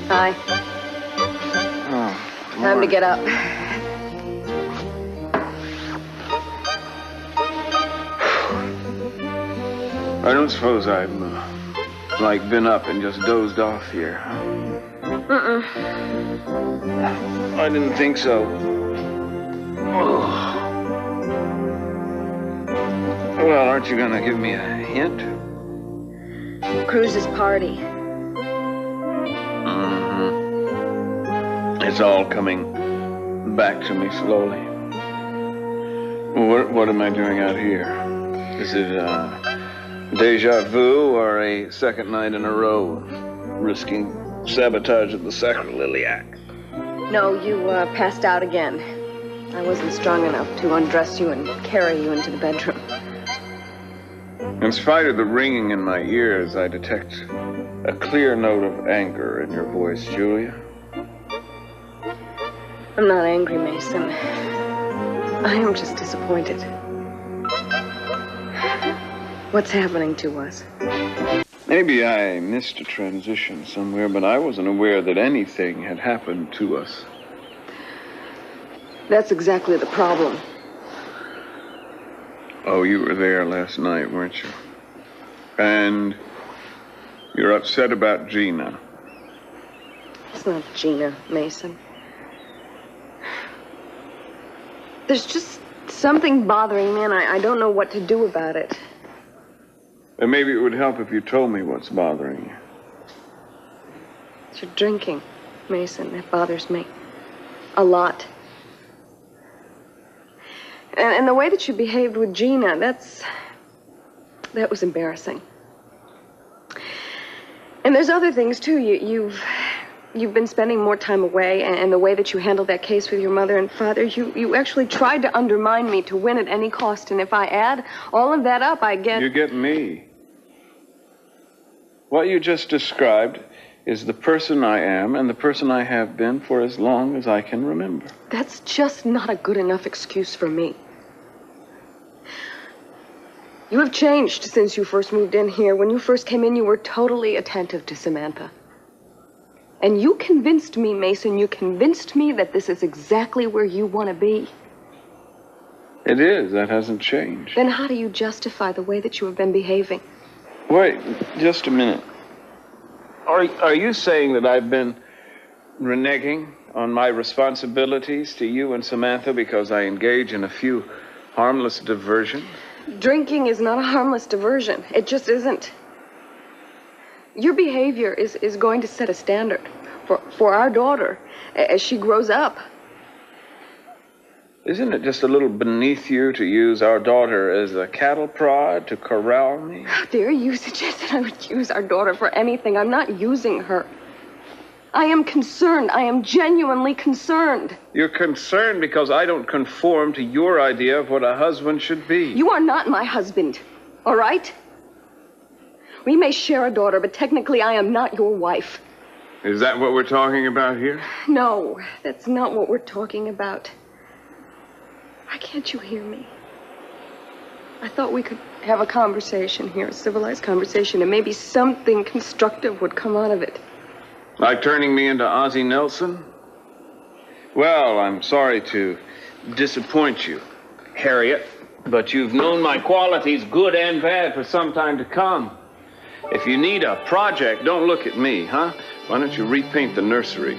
Hi. Oh, Time to get up. I don't suppose I've, been up and just dozed off here. I didn't think so. Oh. Well, aren't you gonna give me a hint? Cruz's party. It's all coming back to me slowly. What am I doing out here? Is it deja vu or a second night in a row risking sabotage at the sacrilege? No, you passed out again. I wasn't strong enough to undress you and carry you into the bedroom. In spite of the ringing in my ears, I detect a clear note of anger in your voice, Julia. I'm not angry, Mason. I am just disappointed. What's happening to us? Maybe I missed a transition somewhere, but I wasn't aware that anything had happened to us. That's exactly the problem. Oh, you were there last night, weren't you? And you're upset about Gina. It's not Gina, Mason. There's just something bothering me, and I don't know what to do about it. And maybe it would help if you told me what's bothering you. It's your drinking, Mason. That bothers me. A lot. And the way that you behaved with Gina, that was embarrassing. And there's other things, too. You've been spending more time away, and the way that you handled that case with your mother and father, you actually tried to undermine me to win at any cost. And if I add all of that up, I get... You get me. What you just described is the person I am and the person I have been for as long as I can remember. That's just not a good enough excuse for me. You have changed since you first moved in here. When you first came in, you were totally attentive to Samantha. And you convinced me, Mason, you convinced me that this is exactly where you want to be. It is. That hasn't changed. Then how do you justify the way that you have been behaving? Wait, just a minute. Are you saying that I've been reneging on my responsibilities to you and Samantha because I engage in a few harmless diversions? Drinking is not a harmless diversion. It just isn't. Your behavior is going to set a standard for our daughter as she grows up. Isn't it just a little beneath you to use our daughter as a cattle prod to corral me? How dare you suggest that I would use our daughter for anything? I'm not using her. I am concerned. I am genuinely concerned. You're concerned because I don't conform to your idea of what a husband should be. You are not my husband, all right? We may share a daughter, but technically I am not your wife. Is that what we're talking about here? No, that's not what we're talking about. Why can't you hear me? I thought we could have a conversation here, a civilized conversation, and maybe something constructive would come out of it. Like turning me into Ozzie Nelson? Well, I'm sorry to disappoint you, Harriet, but you've known my qualities, good and bad, for some time to come. If you need a project, don't look at me, huh? Why don't you repaint the nursery?